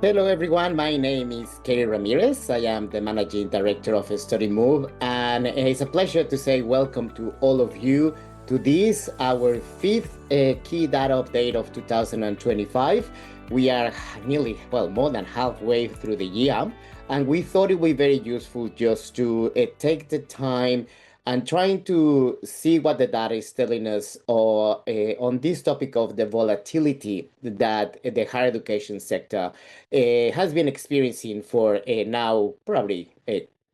Hello everyone, my name is Keri Ramirez. I am the Managing Director of Studymove, and it's a pleasure to say welcome to all of you to this, our fifth key data update of 2025. We are nearly, more than halfway through the year, and we thought it would be very useful just to take the time and trying to see what the data is telling us or on this topic of the volatility that the higher education sector has been experiencing for now probably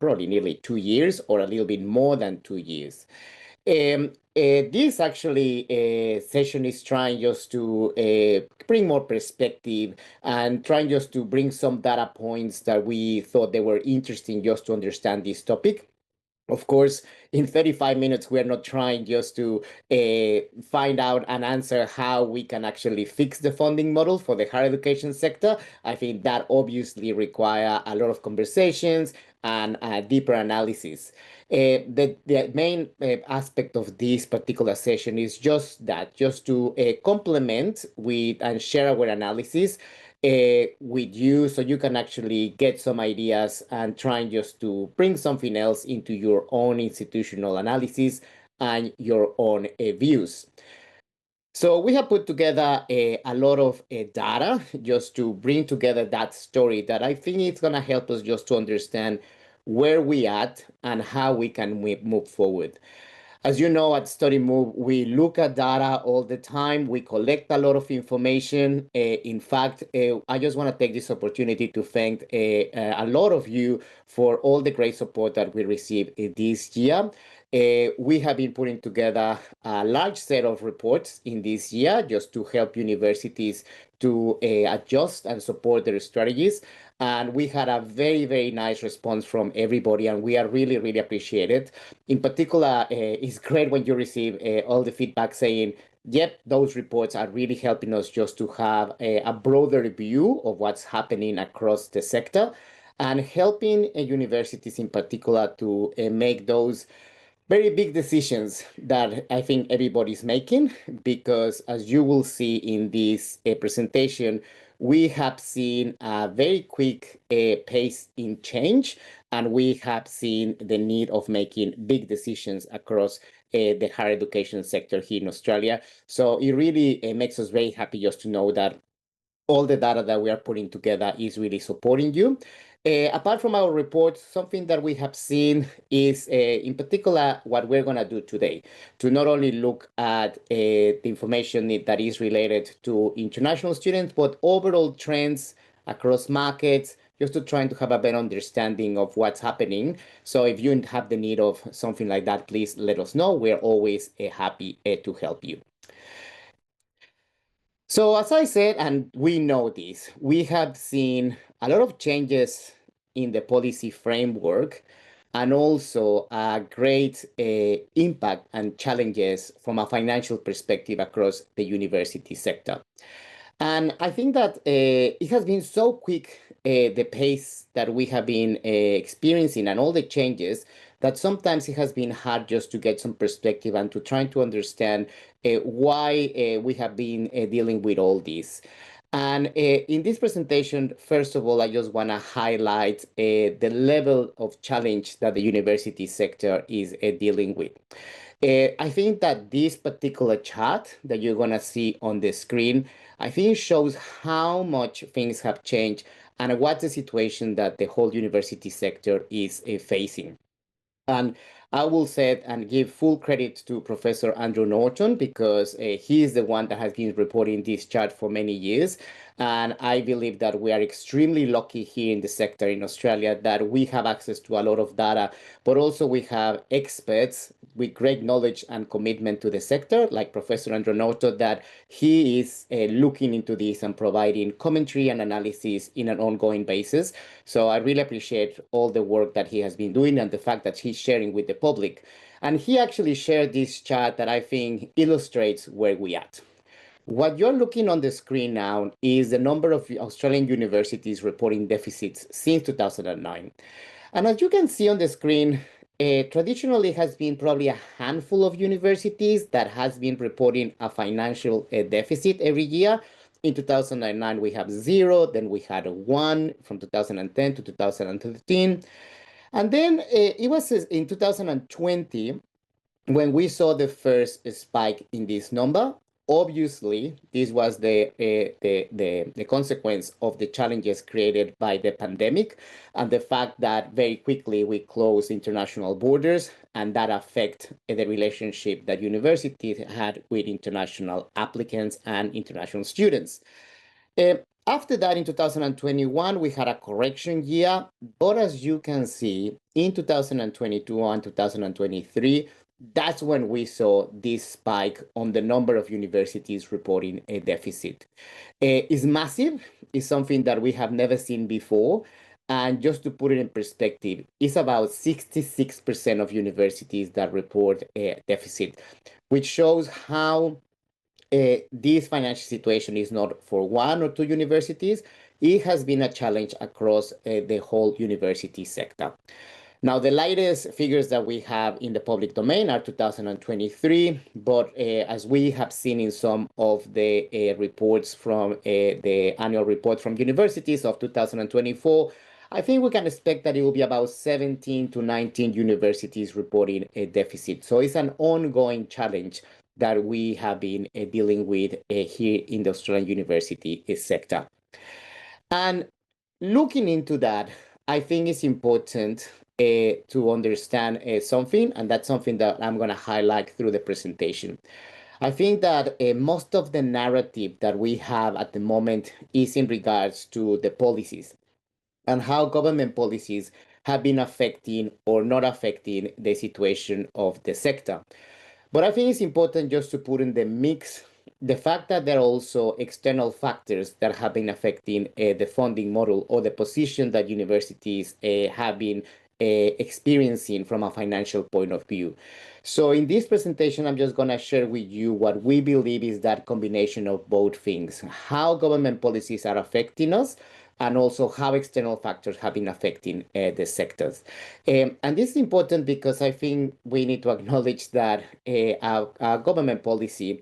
nearly 2 years or a little bit more than 2 years. This actually session is trying just to bring more perspective and trying just to bring some data points that we thought they were interesting just to understand this topic. Of course, in 35 minutes, we're not trying just to find out and answer how we can actually fix the funding model for the higher education sector. I think that obviously require a lot of conversations and deeper analysis. The main aspect of this particular session is just that, just to complement with and share our analysis with you so you can actually get some ideas and trying just to bring something else into your own institutional analysis and your own views. So we have put together a lot of data just to bring together that story that I think it's going to help us just to understand where we at and how we can move forward. As you know, at Studymove, we look at data all the time. We collect a lot of information. In fact, I just want to take this opportunity to thank a lot of you for all the great support that we received this year. We have been putting together a large set of reports in this year just to help universities to adjust and support their strategies. And we had a very, very nice response from everybody, and we are really, really appreciated. In particular, it's great when you receive all the feedback saying, yep, those reports are really helping us just to have a broader view of what's happening across the sector and helping universities in particular to make those very big decisions that I think everybody's making, because as you will see in this presentation, we have seen a very quick pace in change, and we have seen the need of making big decisions across the higher education sector here in Australia. So it really makes us very happy just to know that all the data that we are putting together is really supporting you. Apart from our report, something that we have seen is, in particular, what we're going to do today, to not only look at the information that is related to international students, but overall trends across markets, just to try to have a better understanding of what's happening. So if you have the need of something like that, please let us know. We're always happy to help you. So as I said, and we know this, we have seen a lot of changes in the policy framework and also a great impact and challenges from a financial perspective across the university sector. And I think that it has been so quick, the pace that we have been experiencing and all the changes, that sometimes it has been hard just to get some perspective and to try to understand why we have been dealing with all this. And in this presentation, first of all, I just want to highlight the level of challenge that the university sector is dealing with. I think that this particular chart that you're going to see on the screen, I think it shows how much things have changed and what's the situation that the whole university sector is facing. And I will say and give full credit to Professor Andrew Norton, because he is the one that has been reporting this chart for many years. And I believe that we are extremely lucky here in the sector in Australia that we have access to a lot of data, but also we have experts with great knowledge and commitment to the sector, like Professor Andrew Norton, that he is looking into this and providing commentary and analysis in an ongoing basis. So I really appreciate all the work that he has been doing and the fact that he's sharing with the public. And he actually shared this chart that I think illustrates where we at. What you're looking on the screen now is the number of Australian universities reporting deficits since 2009. And as you can see on the screen, traditionally has been probably a handful of universities that has been reporting a financial deficit every year. In 2009, we have 0. Then we had a 1 from 2010 to 2013. And then it was in 2020 when we saw the first spike in this number. Obviously, this was the consequence of the challenges created by the pandemic and the fact that very quickly we closed international borders, and that affect the relationship that universities had with international applicants and international students. Uh, After that, in 2021, we had a correction year, but as you can see, in 2022 and 2023, that's when we saw this spike on the number of universities reporting a deficit. It's massive. It's something that we have never seen before. And just to put it in perspective, it's about 66% of universities that report a deficit, which shows how this financial situation is not for one or two universities. It has been a challenge across the whole university sector. Now, the latest figures that we have in the public domain are 2023, but as we have seen in some of the reports from the annual report from universities of 2024, I think we can expect that it will be about 17 to 19 universities reporting a deficit. So it's an ongoing challenge that we have been dealing with here in the Australian university sector. And looking into that, I think it's important to understand something, and that's something that I'm going to highlight through the presentation. I think that most of the narrative that we have at the moment is in regards to the policies and how government policies have been affecting or not affecting the situation of the sector. But I think it's important just to put in the mix the fact that there are also external factors that have been affecting the funding model or the position that universities have been experiencing from a financial point of view. So in this presentation, I'm just going to share with you what we believe is that combination of both things, how government policies are affecting us, and also how external factors have been affecting the sectors. And this is important because I think we need to acknowledge that our government policy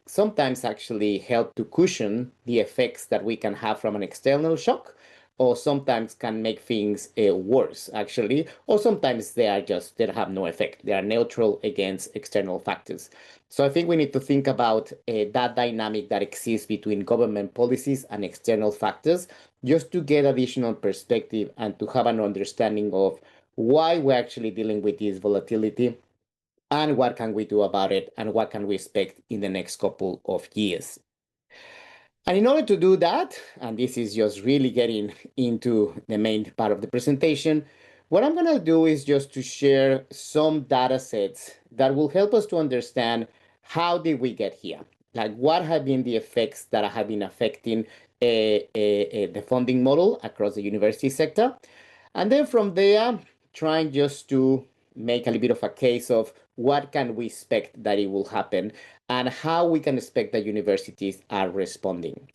sometimes actually help to cushion the effects that we can have from an external shock, or sometimes can make things worse, actually, or sometimes they have no effect. They are neutral against external factors. So I think we need to think about that dynamic that exists between government policies and external factors, just to get additional perspective and to have an understanding of why we're actually dealing with this volatility and what can we do about it and what can we expect in the next couple of years. And in order to do that, and this is just really getting into the main part of the presentation, what I'm going to do is just to share some data sets that will help us to understand how did we get here? Like, what have been the effects that have been affecting the funding model across the university sector? And then from there, trying just to make a little bit of a case of what can we expect that it will happen and how we can expect that universities are responding.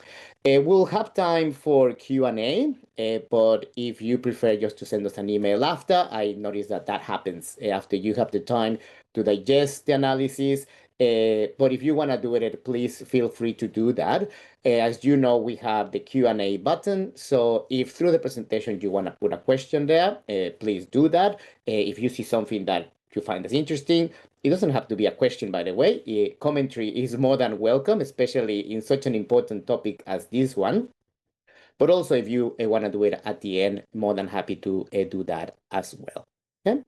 We'll have time for Q&A, but if you prefer just to send us an email after, I notice that that happens after you have the time to digest the analysis. But if you want to do it, please feel free to do that. As you know, we have the Q&A button. So if through the presentation you want to put a question there, please do that. If you see something that you find as interesting, it doesn't have to be a question, by the way. Commentary is more than welcome, especially in such an important topic as this one. But also, if you want to do it at the end, more than happy to do that as well. Okay?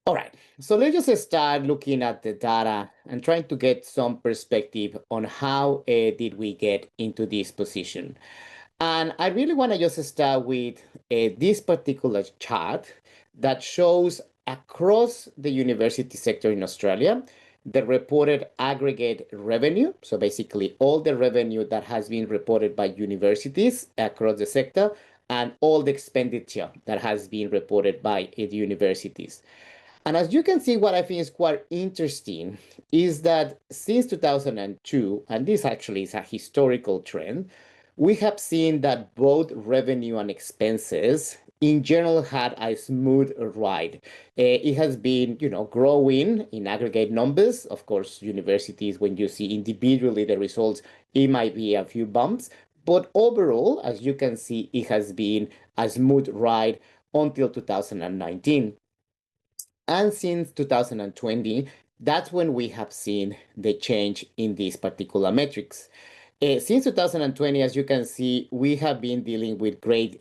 All right, so let's just start looking at the data and trying to get some perspective on how did we get into this position. And I really want to just start with this particular chart that shows across the university sector in Australia, the reported aggregate revenue. So basically all the revenue that has been reported by universities across the sector and all the expenditure that has been reported by the universities. And as you can see, what I think is quite interesting is that since 2002, and this actually is a historical trend, we have seen that both revenue and expenses in general had a smooth ride. It has been, growing in aggregate numbers. Of course, universities, when you see individually the results, it might be a few bumps. But overall, as you can see, it has been a smooth ride until 2019. And since 2020, that's when we have seen the change in these particular metrics. Since 2020, as you can see, we have been dealing with great,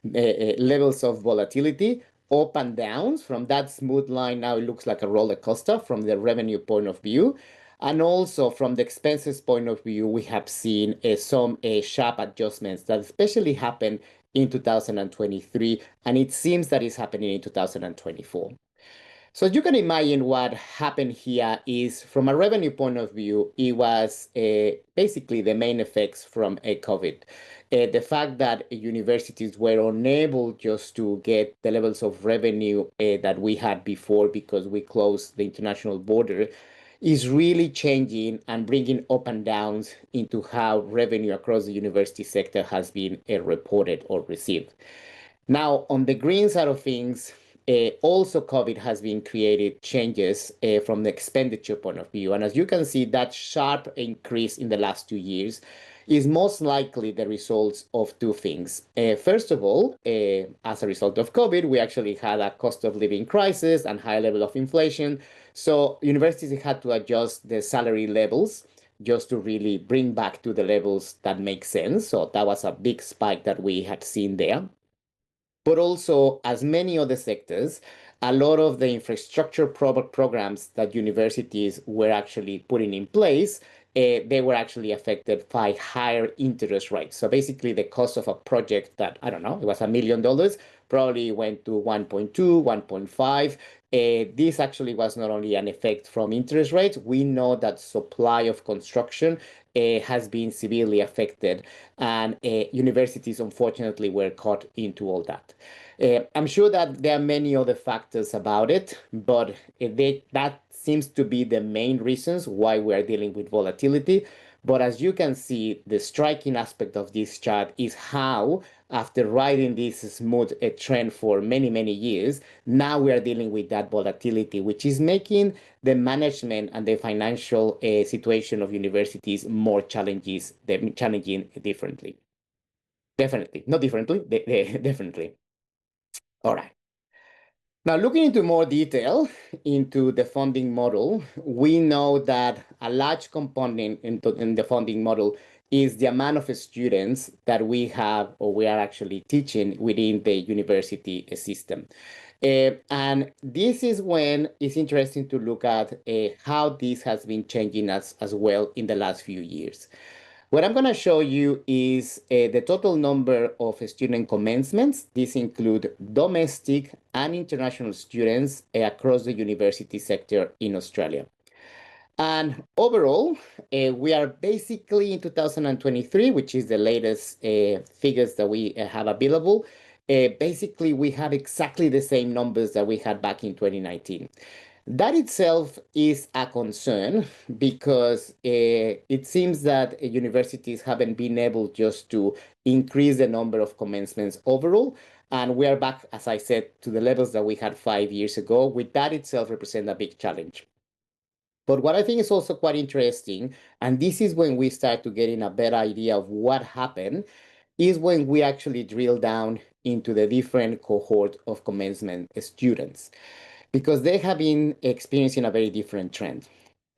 levels of volatility, up and downs. From that smooth line, now it looks like a roller coaster from the revenue point of view. And also from the expenses point of view, we have seen some sharp adjustments that especially happened in 2023, and it seems that it's happening in 2024. So you can imagine what happened here is, from a revenue point of view, it was basically the main effects from COVID. The fact that universities were unable just to get the levels of revenue that we had before because we closed the international border is really changing and bringing up and downs into how revenue across the university sector has been reported or received. Now, on the green side of things, also COVID has been created changes from the expenditure point of view. And as you can see, that sharp increase in the last 2 years is most likely the results of two things. First of all, as a result of COVID, we actually had a cost of living crisis and high level of inflation. So universities had to adjust the salary levels just to really bring back to the levels that make sense. So that was a big spike that we had seen there. But also, as many other sectors, a lot of the infrastructure programs that universities were actually putting in place, they were actually affected by higher interest rates. So basically, the cost of a project that, I don't know, it was $1 million, probably went to 1.2, 1.5. This actually was not only an effect from interest rates. We know that supply of construction has been severely affected, and universities, unfortunately, were caught into all that. I'm sure that there are many other factors about it, but that seems to be the main reasons why we are dealing with volatility. But as you can see, the striking aspect of this chart is how, after riding this smooth trend for many, many years, now we are dealing with that volatility, which is making the management and the financial situation of universities more challenging differently. Definitely, not differently, definitely. All right. Now, looking into more detail into the funding model, we know that a large component in the funding model is the amount of students that we have or we are actually teaching within the university system. And this is when it's interesting to look at how this has been changing as well in the last few years. What I'm going to show you is the total number of student commencements. These include domestic and international students across the university sector in Australia. And overall, we are basically in 2023, which is the latest figures that we have available. Basically, we have exactly the same numbers that we had back in 2019. That itself is a concern because it seems that universities haven't been able just to increase the number of commencements overall. And we are back, as I said, to the levels that we had 5 years ago, with that itself represent a big challenge. But what I think is also quite interesting, and this is when we start to getting a better idea of what happened, is when we actually drill down into the different cohort of commencement students, because they have been experiencing a very different trend.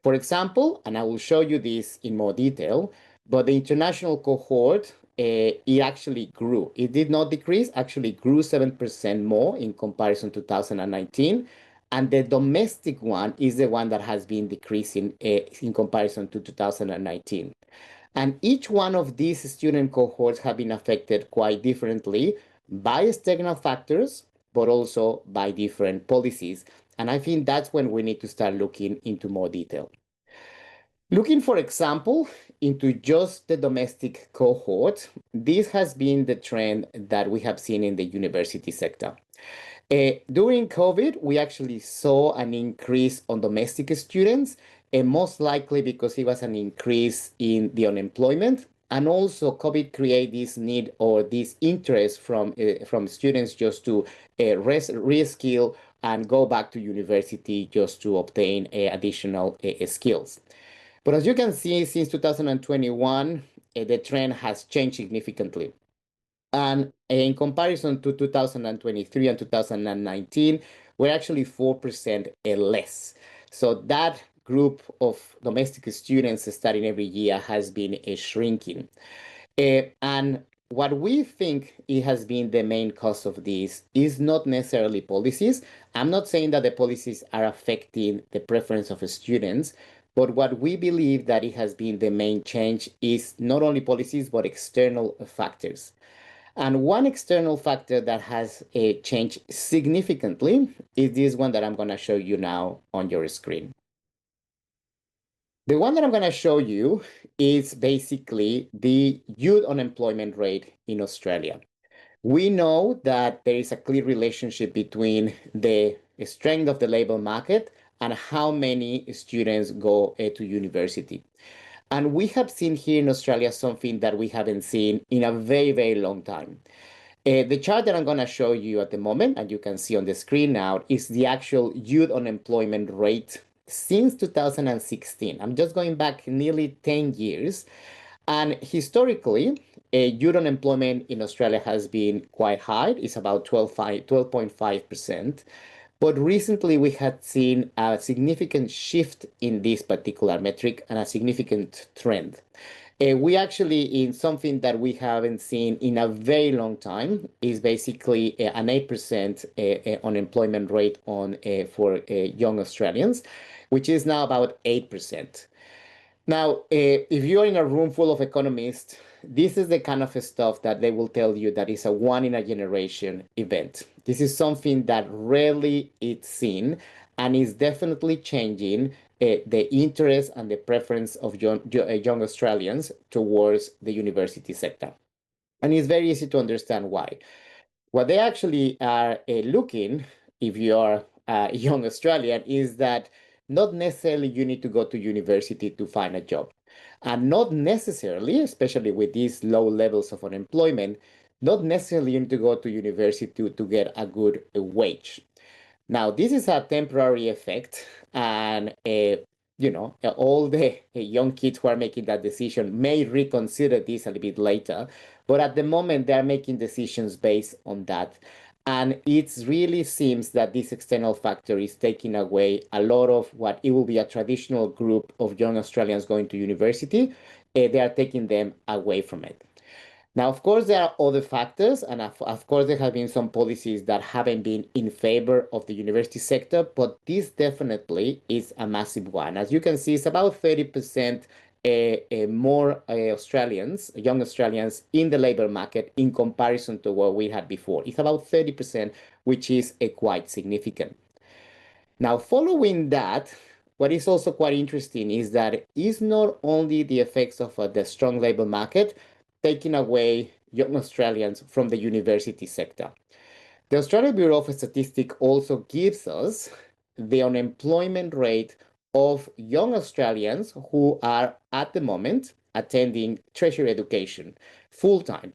For example, and I will show you this in more detail, but the international cohort, it actually grew. It did not decrease, actually grew 7% more in comparison to 2019. And the domestic one is the one that has been decreasing in comparison to 2019. And each one of these student cohorts have been affected quite differently by external factors, but also by different policies. And I think that's when we need to start looking into more detail. Looking, for example, into just the domestic cohort, this has been the trend that we have seen in the university sector. During COVID, we actually saw an increase on domestic students, and most likely because it was an increase in the unemployment. And also COVID create this need or this interest from students just to reskill and go back to university just to obtain additional skills. But as you can see, since 2021, the trend has changed significantly. And in comparison to 2023 and 2019, we're actually 4% less. So that group of domestic students studying every year has been shrinking. And what we think it has been the main cause of this is not necessarily policies. I'm not saying that the policies are affecting the preference of students, but what we believe that it has been the main change is not only policies, but external factors. And one external factor that has changed significantly is this one that I'm going to show you now on your screen. The one that I'm going to show you is basically the youth unemployment rate in Australia. We know that there is a clear relationship between the strength of the labor market and how many students go to university. And we have seen here in Australia something that we haven't seen in a very, very long time. The chart that I'm going to show you at the moment, and you can see on the screen now, is the actual youth unemployment rate since 2016. I'm just going back nearly 10 years. And historically, youth unemployment in Australia has been quite high. It's about 12.5%. But recently, we had seen a significant shift in this particular metric and a significant trend. We actually, in something that we haven't seen in a very long time, is basically an 8% unemployment rate for young Australians, which is now about 8%. Now, if you're in a room full of economists, this is the kind of stuff that they will tell you that is a one in a generation event. This is something that rarely is seen and is definitely changing the interest and the preference of young Australians towards the university sector. And it's very easy to understand why. What they actually are looking, if you are a young Australian, is that not necessarily you need to go to university to find a job. And not necessarily, especially with these low levels of unemployment, not necessarily you need to go to university to get a good wage. Now, this is a temporary effect, and all the young kids who are making that decision may reconsider this a little bit later. But at the moment, they are making decisions based on that. And it really seems that this external factor is taking away a lot of what it will be a traditional group of young Australians going to university. They are taking them away from it. Now, of course, there are other factors, and of course, there have been some policies that haven't been in favor of the university sector, but this definitely is a massive one. As you can see, it's about 30% more Australians, young Australians, in the labor market in comparison to what we had before. It's about 30%, which is quite significant. Now, following that, what is also quite interesting is that it's not only the effects of the strong labor market taking away young Australians from the university sector. The Australian Bureau of Statistics also gives us the unemployment rate of young Australians who are at the moment attending tertiary education full-time.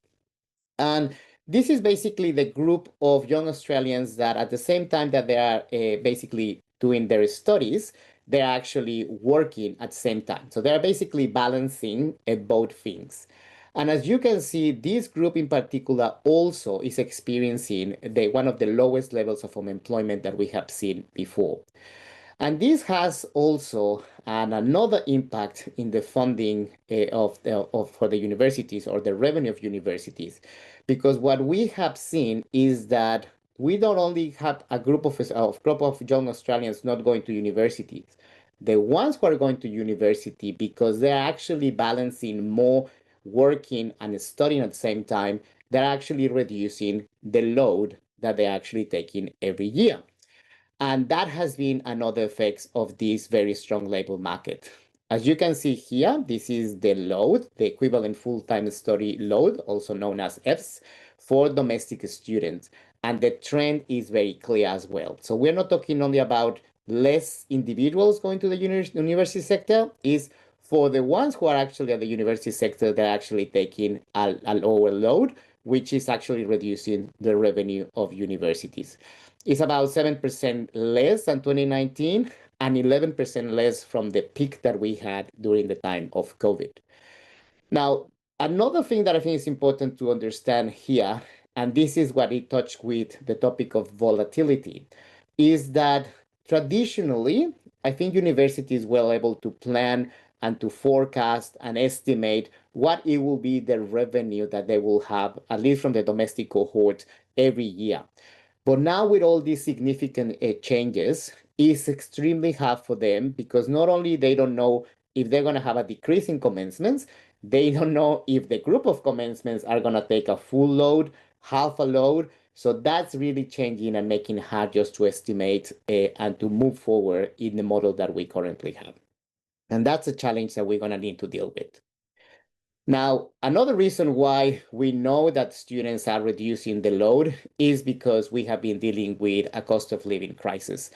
And this is basically the group of young Australians that at the same time that they are basically doing their studies, they're actually working at the same time. So they're basically balancing both things. And as you can see, this group in particular also is experiencing one of the lowest levels of unemployment that we have seen before. And this has also another impact in the funding for the universities or the revenue of universities, because what we have seen is that we not only have a group of young Australians not going to universities, the ones who are going to university because they're actually balancing more working and studying at the same time, they're actually reducing the load that they're actually taking every year. And that has been another effect of this very strong labor market. As you can see here, this is the load, the equivalent full-time study load, also known as Fs, for domestic students. And the trend is very clear as well. So we're not talking only about less individuals going to the university sector, is for the ones who are actually at the university sector, they're actually taking a lower load, which is actually reducing the revenue of universities. It's about 7% less than 2019 and 11% less from the peak that we had during the time of COVID. Now, another thing that I think is important to understand here, and this is what it touched with the topic of volatility, is that traditionally, I think universities were able to plan and to forecast and estimate what it will be the revenue that they will have, at least from the domestic cohort, every year. But now with all these significant changes, it's extremely hard for them because not only they don't know if they're going to have a decrease in commencements, they don't know if the group of commencements are going to take a full load, half a load. So that's really changing and making it hard just to estimate and to move forward in the model that we currently have. And that's a challenge that we're going to need to deal with. Now, another reason why we know that students are reducing the load is because we have been dealing with a cost of living crisis.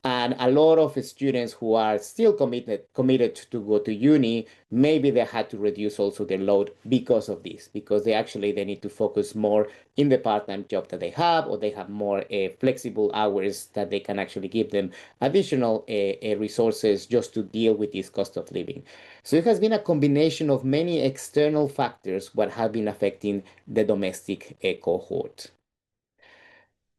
And a lot of students who are still committed to go to uni, maybe they had to reduce also their load because of this, because they need to focus more in the part-time job that they have, or they have more flexible hours that they can actually give them additional resources just to deal with this cost of living. So it has been a combination of many external factors what have been affecting the domestic cohort.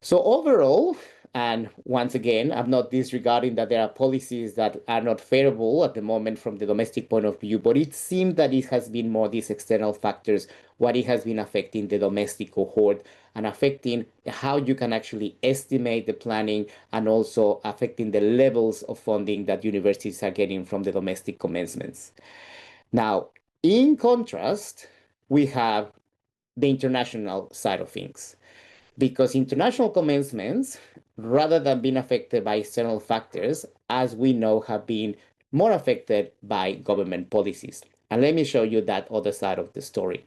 So overall, and once again, I'm not disregarding that there are policies that are not favorable at the moment from the domestic point of view, but it seems that it has been more these external factors, what it has been affecting the domestic cohort and affecting how you can actually estimate the planning and also affecting the levels of funding that universities are getting from the domestic commencements. Now, in contrast, we have the international side of things, because international commencements, rather than being affected by external factors, as we know, have been more affected by government policies. And let me show you that other side of the story.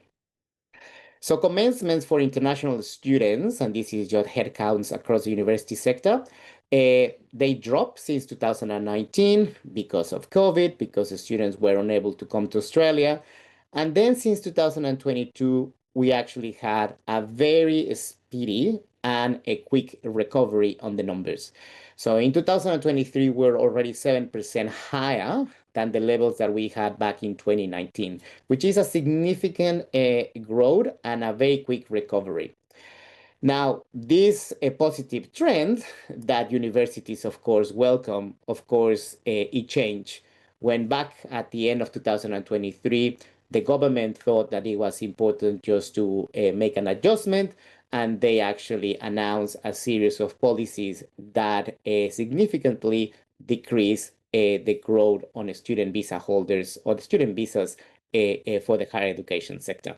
So commencements for international students, and this is just headcounts across the university sector, they dropped since 2019 because of COVID, because the students were unable to come to Australia. And then since 2022, we actually had a very speedy and a quick recovery on the numbers. So in 2023, we're already 7% higher than the levels that we had back in 2019, which is a significant growth and a very quick recovery. Now, this positive trend that universities, of course, welcome, of course, it changed when back at the end of 2023, the government thought that it was important just to make an adjustment, and they actually announced a series of policies that significantly decrease the growth on student visa holders or the student visas for the higher education sector.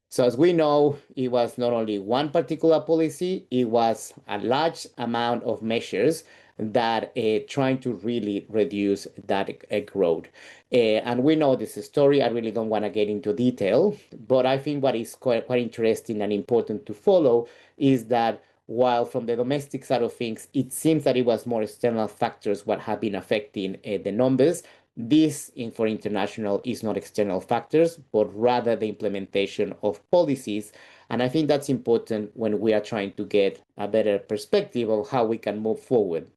So as we know, it was not only one particular policy, it was a large amount of measures that trying to really reduce that growth. And we know this story. I really don't want to get into detail, but I think what is quite interesting and important to follow is that while from the domestic side of things, it seems that it was more external factors what have been affecting the numbers, this for international is not external factors, but rather the implementation of policies. And I think that's important when we are trying to get a better perspective of how we can move forward.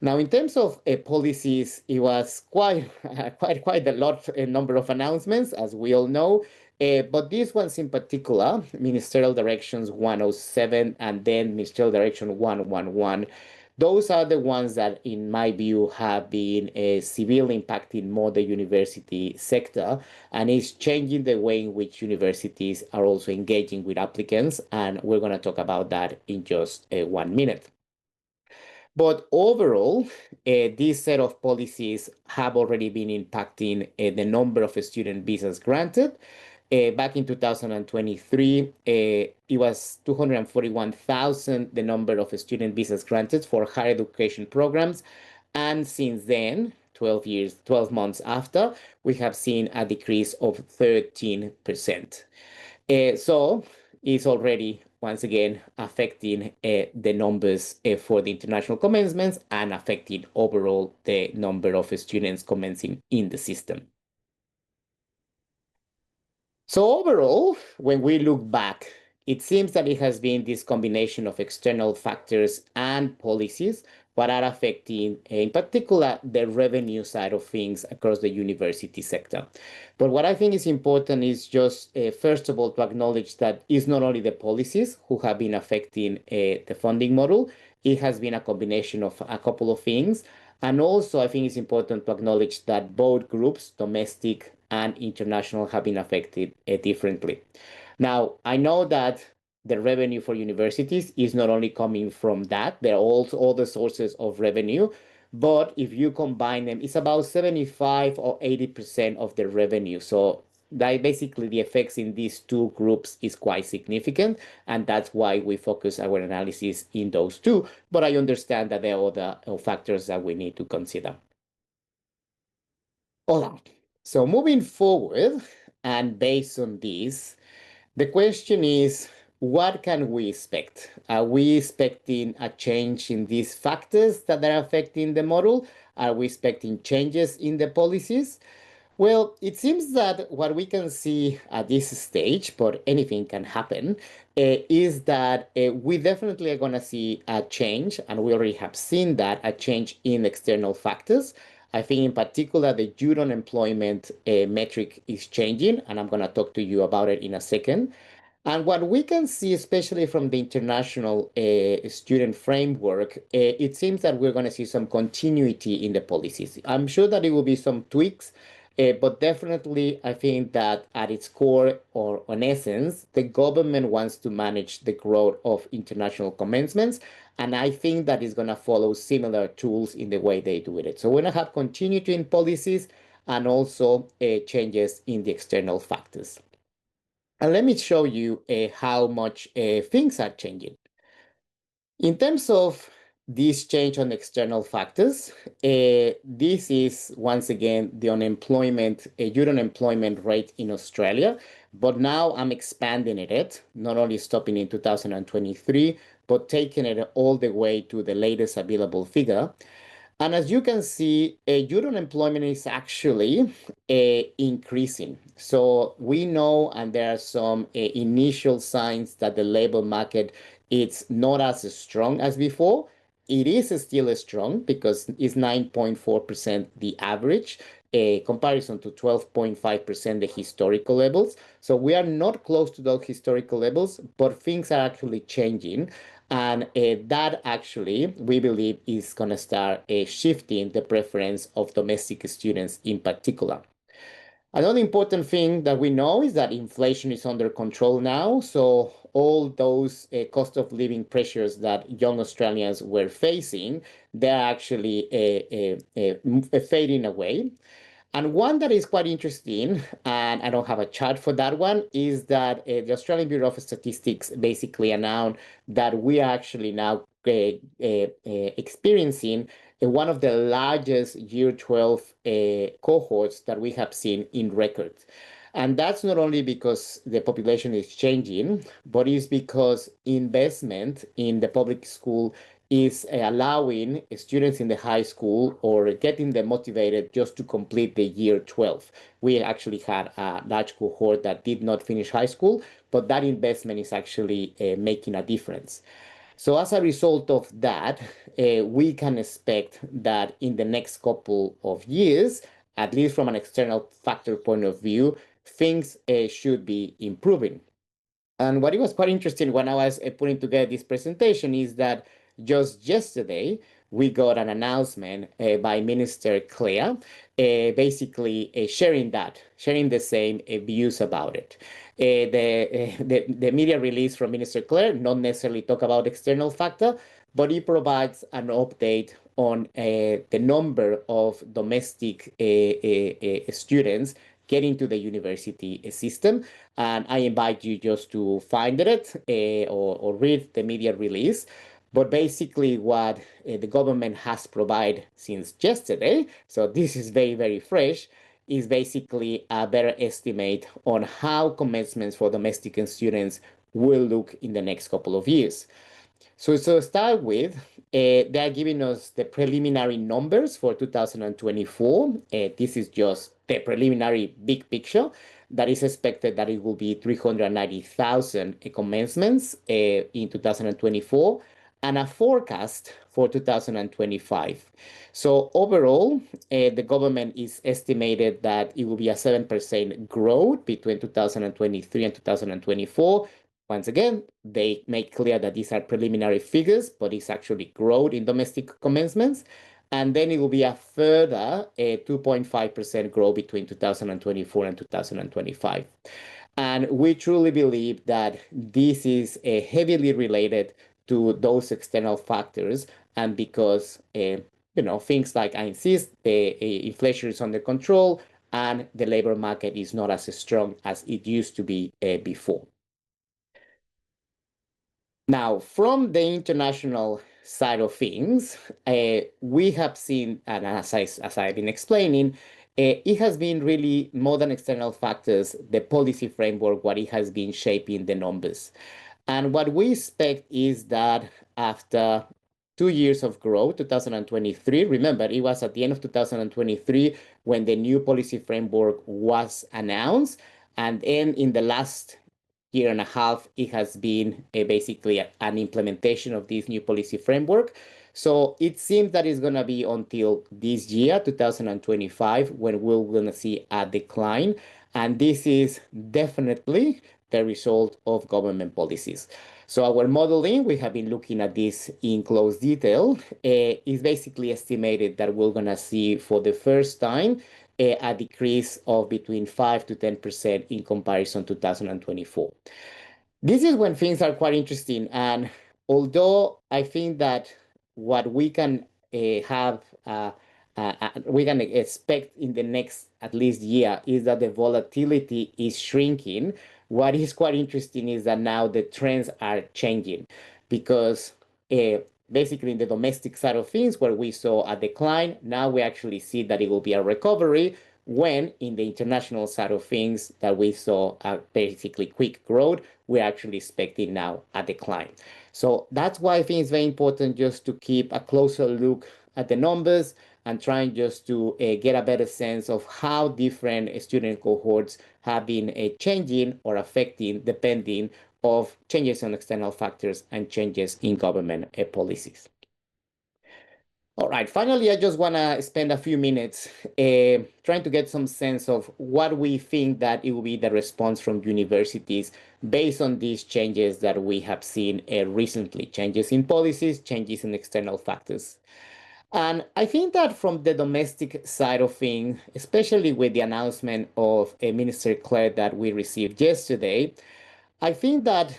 Now, in terms of policies, it was quite a lot, a number of announcements, as we all know. But these ones in particular, Ministerial Directions 107 and then Ministerial Direction 111, those are the ones that, in my view, have been severely impacting more the university sector, and is changing the way in which universities are also engaging with applicants. And we're going to talk about that in just 1 minute. But overall, this set of policies have already been impacting the number of student visas granted. Back in 2023, it was 241,000, the number of student visas granted for higher education programs. And since then, 12 months after, we have seen a decrease of 13%. So it's already, once again, affecting the numbers for the international commencements and affecting overall the number of students commencing in the system. So overall, when we look back, it seems that it has been this combination of external factors and policies what are affecting, in particular, the revenue side of things across the university sector. But what I think is important is just, first of all, to acknowledge that it's not only the policies who have been affecting the funding model, it has been a combination of a couple of things. And also, I think it's important to acknowledge that both groups, domestic and international, have been affected differently. Now, I know that the revenue for universities is not only coming from that, there are also other sources of revenue. But if you combine them, it's about 75 or 80% of the revenue. So that basically the effects in these two groups is quite significant. And that's why we focus our analysis in those two. But I understand that there are other factors that we need to consider. All right. So moving forward, and based on this, the question is, what can we expect? Are we expecting a change in these factors that are affecting the model? Are we expecting changes in the policies? Well, it seems that what we can see at this stage, but anything can happen, is that we definitely are going to see a change, and we already have seen that, a change in external factors. I think in particular, the youth unemployment metric is changing, and I'm going to talk to you about it in a second. And what we can see, especially from the international student framework, it seems that we're going to see some continuity in the policies. I'm sure that it will be some tweaks, but definitely I think that at its core or on essence, the government wants to manage the growth of international commencements. And I think that is going to follow similar tools in the way they do it. So we're going to have continuity in policies and also changes in the external factors. And let me show you how much things are changing. In terms of this change on external factors, this is once again the unemployment, youth unemployment rate in Australia. But now I'm expanding it, not only stopping in 2023, but taking it all the way to the latest available figure. And as you can see, youth unemployment is actually increasing. So we know, and there are some initial signs that the labor market it's not as strong as before. It is still strong because it's 9.4% the average, a comparison to 12.5% the historical levels. So we are not close to those historical levels, but things are actually changing. And that actually, we believe, is going to start shifting the preference of domestic students in particular. Another important thing that we know is that inflation is under control now. So all those cost of living pressures that young Australians were facing, they're actually fading away. And one that is quite interesting, and I don't have a chart for that one, is that the Australian Bureau of Statistics basically announced that we are actually now experiencing one of the largest year 12 cohorts that we have seen in records. And that's not only because the population is changing, but it's because investment in the public school is allowing students in the high school or getting them motivated just to complete the year 12. We actually had a large cohort that did not finish high school, but that investment is actually making a difference. So as a result of that, we can expect that in the next couple of years, at least from an external factor point of view, things should be improving. And what it was quite interesting when I was putting together this presentation is that just yesterday, we got an announcement by Minister Claire, basically sharing the same views about it. The media release from Minister Claire not necessarily talk about external factor, but it provides an update on the number of domestic students getting to the university system. And I invite you just to find it or read the media release. But basically what the government has provided since yesterday, so this is very, very fresh, is basically a better estimate on how commencements for domestic students will look in the next couple of years. So to start with, they are giving us the preliminary numbers for 2024. This is just the preliminary big picture. that is expected that it will be 390,000 commencements in 2024, and a forecast for 2025. So overall, the government is estimated that it will be a 7% growth between 2023 and 2024. Once again, they make clear that these are preliminary figures, but it's actually growth in domestic commencements. And then it will be a further 2.5% growth between 2024 and 2025. And we truly believe that this is heavily related to those external factors, and because things like, I insist, the inflation is under control and the labor market is not as strong as it used to be before. Now, from the international side of things, we have seen, and as I've been explaining, it has been really more than external factors, the policy framework, what it has been shaping the numbers. And what we expect is that after 2 years of growth, 2023, remember, it was at the end of 2023 when the new policy framework was announced. And then in the last year and a half, it has been basically an implementation of this new policy framework. So it seems that it's going to be until this year, 2025, when we're going to see a decline. And this is definitely the result of government policies. So our modeling, we have been looking at this in close detail, is basically estimated that we're going to see for the first time a decrease of between 5 to 10% in comparison to 2024. This is when things are quite interesting. And although I think that what we can we can expect in the next at least year is that the volatility is shrinking. What is quite interesting is that now the trends are changing, because basically in the domestic side of things where we saw a decline, now we actually see that it will be a recovery, when in the international side of things that we saw a basically quick growth, we're actually expecting now a decline. So that's why I think it's very important just to keep a closer look at the numbers and trying just to get a better sense of how different student cohorts have been changing or affecting depending of changes in external factors and changes in government policies. All right, finally, I just want to spend a few minutes trying to get some sense of what we think that it will be the response from universities based on these changes that we have seen recently, changes in policies, changes in external factors. And I think that from the domestic side of things, especially with the announcement of Minister Keri that we received yesterday, I think that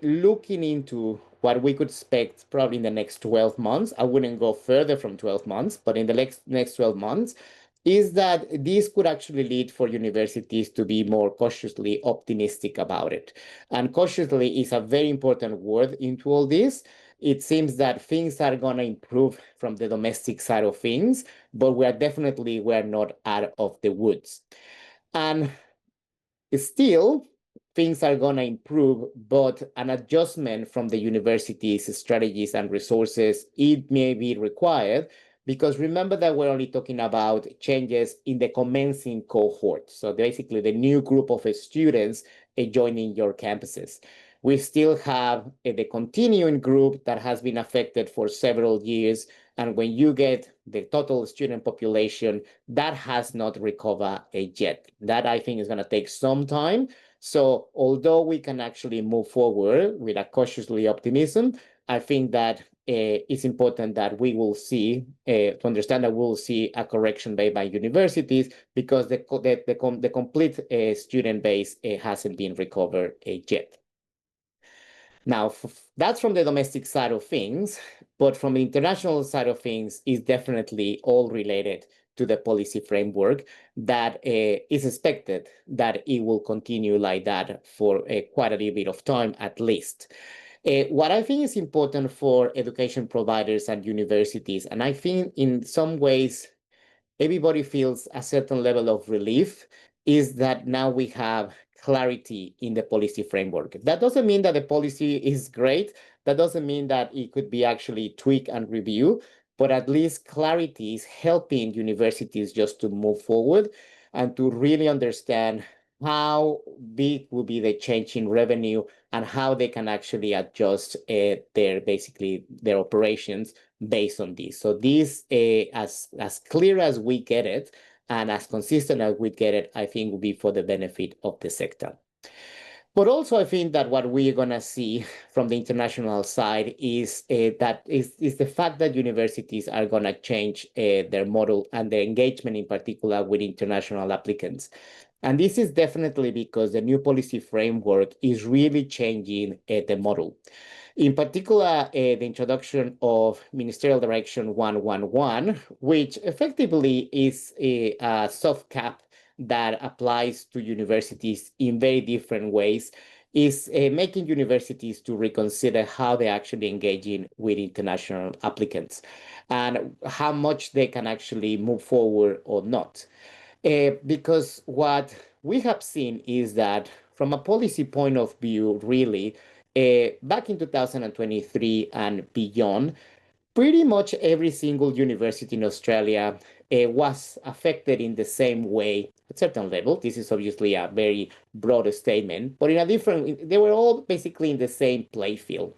looking into what we could expect probably in the next 12 months, I wouldn't go further from 12 months, but in the next 12 months, is that this could actually lead for universities to be more cautiously optimistic about it. And cautiously is a very important word into all this. It seems that things are going to improve from the domestic side of things, but we're not out of the woods. And still, things are going to improve, but an adjustment from the university's strategies and resources, it may be required, because remember that we're only talking about changes in the commencing cohort. So basically the new group of students joining your campuses. We still have the continuing group that has been affected for several years. And when you get the total student population, that has not recovered yet. That I think is going to take some time. So although we can actually move forward with a cautiously optimism, I think that it's important that we will see, to understand that we will see a correction made by universities, because the complete student base hasn't been recovered yet. Now, that's from the domestic side of things, but from the international side of things is definitely all related to the policy framework that is expected that it will continue like that for quite a little bit of time at least. What I think is important for education providers and universities, and I think in some ways everybody feels a certain level of relief, is that now we have clarity in the policy framework. That doesn't mean that the policy is great. That doesn't mean that it could be actually tweaked and reviewed, but at least clarity is helping universities just to move forward and to really understand how big will be the change in revenue and how they can actually adjust their operations based on this. So this, as clear as we get it and as consistent as we get it, I think will be for the benefit of the sector. But also, I think that what we're going to see from the international side is is the fact that universities are going to change their model and their engagement in particular with international applicants. And this is definitely because the new policy framework is really changing the model. In particular, the introduction of Ministerial Direction 111, which effectively is a soft cap that applies to universities in very different ways, is making universities to reconsider how they're actually engaging with international applicants and how much they can actually move forward or not. Because what we have seen is that from a policy point of view, really, back in 2023 and beyond, pretty much every single university in Australia was affected in the same way at certain level. This is obviously a very broad statement, but in a different, they were all basically in the same play field.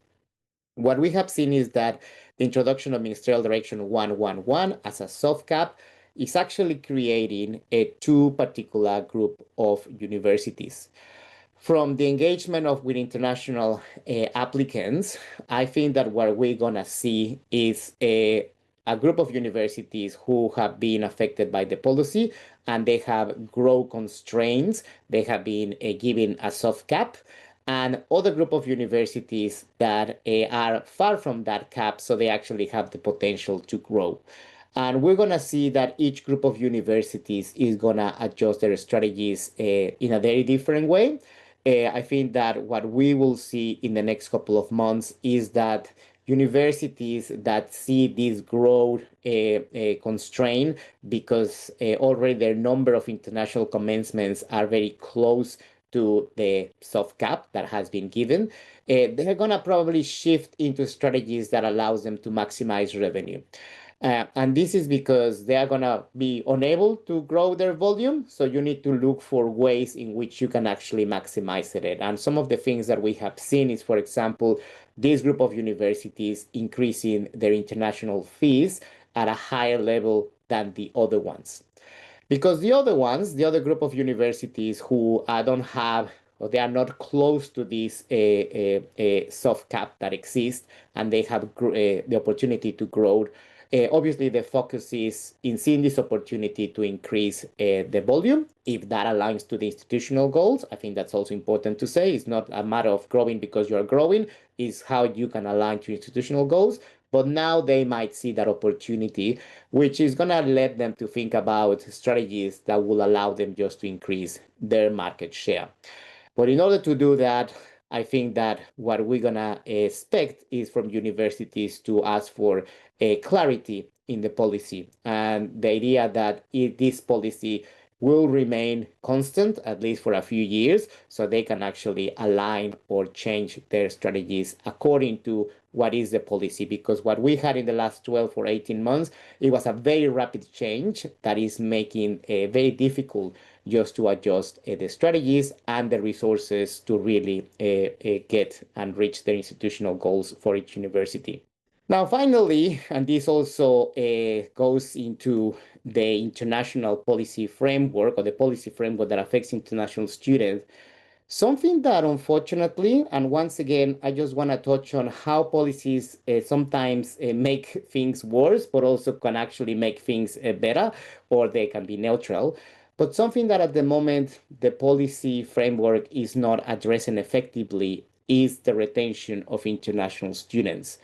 What we have seen is that the introduction of Ministerial Direction 111 as a soft cap is actually creating a two particular group of universities. From the engagement of with international applicants, I think that what we're gonna see is a group of universities who have been affected by the policy and they have growth constraints. They have been given a soft cap, and other group of universities that are far from that cap, so they actually have the potential to grow. And we're going to see that each group of universities is going to adjust their strategies in a very different way. I think that what we will see in the next couple of months is that universities that see this growth constraint because already their number of international commencements are very close to the soft cap that has been given, they're going to probably shift into strategies that allows them to maximize revenue. And this is because they are going to be unable to grow their volume. So you need to look for ways in which you can actually maximize it. And some of the things that we have seen is, for example, this group of universities increasing their international fees at a higher level than the other ones. Because the other ones, the other group of universities who don't have or they are not close to this soft cap that exists and they have the opportunity to grow. Obviously, the focus is in seeing this opportunity to increase the volume if that aligns to the institutional goals. I think that's also important to say. It's not a matter of growing because you're growing, it's how you can align to institutional goals. But now they might see that opportunity, which is going to let them to think about strategies that will allow them just to increase their market share. But in order to do that, I think that what we're going to expect is from universities to ask for clarity in the policy and the idea that if this policy will remain constant, at least for a few years, so they can actually align or change their strategies according to what is the policy. Because what we had in the last 12 or 18 months, it was a very rapid change that is making it very difficult just to adjust the strategies and the resources to really get and reach their institutional goals for each university. Now, finally, and this also goes into the international policy framework or the policy framework that affects international students, something that unfortunately, and once again, I just want to touch on how policies sometimes make things worse, but also can actually make things better, or they can be neutral. But something that at the moment the policy framework is not addressing effectively is the retention of international students.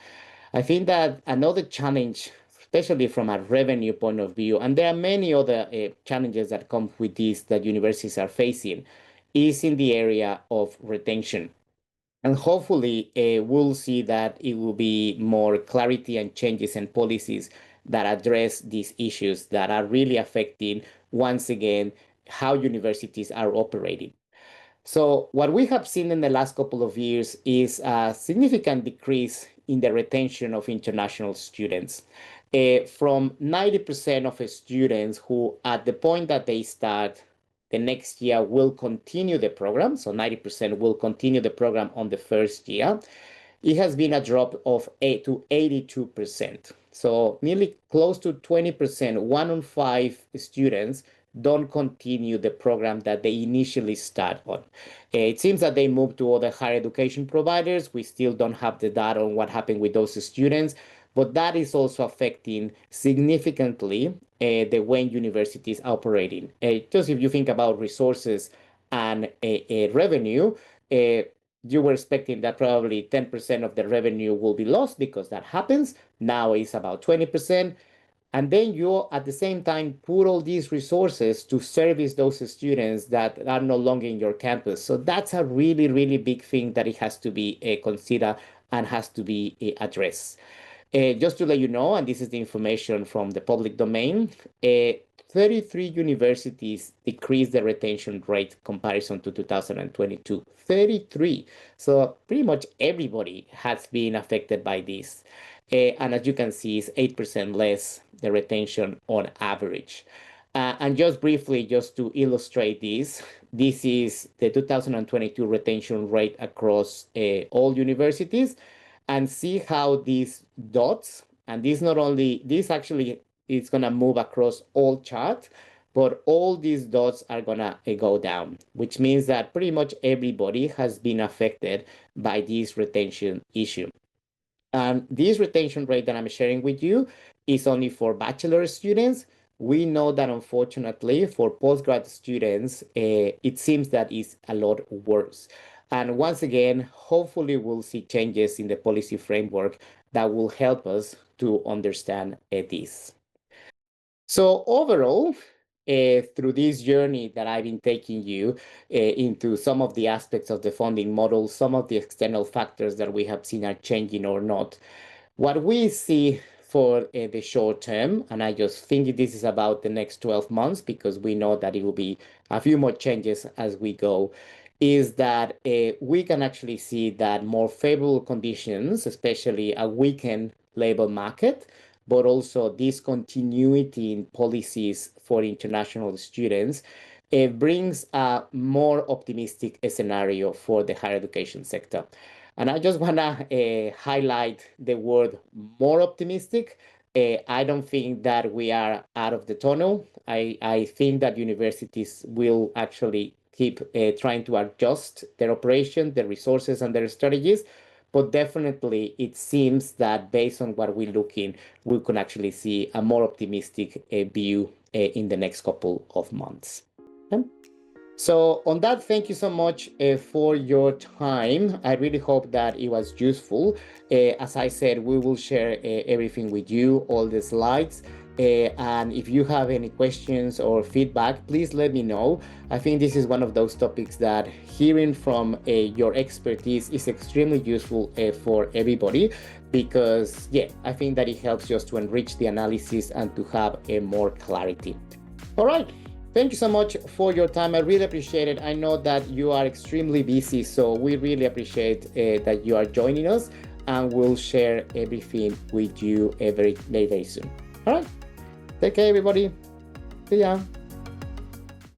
I think that another challenge, especially from a revenue point of view, and there are many other challenges that come with this that universities are facing, is in the area of retention. And hopefully, we'll see that it will be more clarity and changes and policies that address these issues that are really affecting, once again, how universities are operating. So what we have seen in the last couple of years is a significant decrease in the retention of international students. From 90% of students who, at the point that they start, the next year will continue the program, so 90% will continue the program on the first year, it has been a drop of 8 to 82%. So nearly close to 20%, 1 on 5 students don't continue the program that they initially start on. It seems that they moved to other higher education providers. We still don't have the data on what happened with those students, but that is also affecting significantly the way universities are operating. Just if you think about resources and revenue, you were expecting that probably 10% of the revenue will be lost because that happens. Now it's about 20%. And then you, at the same time, put all these resources to service those students that are no longer in your campus. So that's a really, really big thing that it has to be considered and has to be addressed. Just to let you know, and this is the information from the public domain, 33 universities decreased the retention rate comparison to 2022. 33. So pretty much everybody has been affected by this. And as you can see, it's 8% less the retention on average. And just briefly, just to illustrate this, this is the 2022 retention rate across all universities. And see how these dots, and this not only, this actually is going to move across all charts, but all these dots are going to go down, which means that pretty much everybody has been affected by this retention issue. And this retention rate that I'm sharing with you is only for bachelor students. We know that unfortunately for postgrad students, it seems that it's a lot worse. And once again, hopefully we'll see changes in the policy framework that will help us to understand this. So overall, through this journey that I've been taking you into some of the aspects of the funding model, some of the external factors that we have seen are changing or not, what we see for the short term, and I just think this is about the next 12 months because we know that it will be a few more changes as we go, is that we can actually see that more favorable conditions, especially a weakened labor market, but also discontinuity in policies for international students, brings a more optimistic scenario for the higher education sector. And I just want to highlight the word more optimistic. I don't think that we are out of the tunnel. I think that universities will actually keep trying to adjust their operation, their resources, and their strategies. But definitely, it seems that based on what we're looking, we can actually see a more optimistic view in the next couple of months. Okay? So on that, thank you so much for your time. I really hope that it was useful. As I said, we will share everything with you, all the slides. And if you have any questions or feedback, please let me know. I think this is one of those topics that hearing from your expertise is extremely useful for everybody because, yeah, I think that it helps us to enrich the analysis and to have more clarity. All right. Thank you so much for your time. I really appreciate it. I know that you are extremely busy, so we really appreciate that you are joining us, and we'll share everything with you very soon. All right. Take care, everybody. See ya.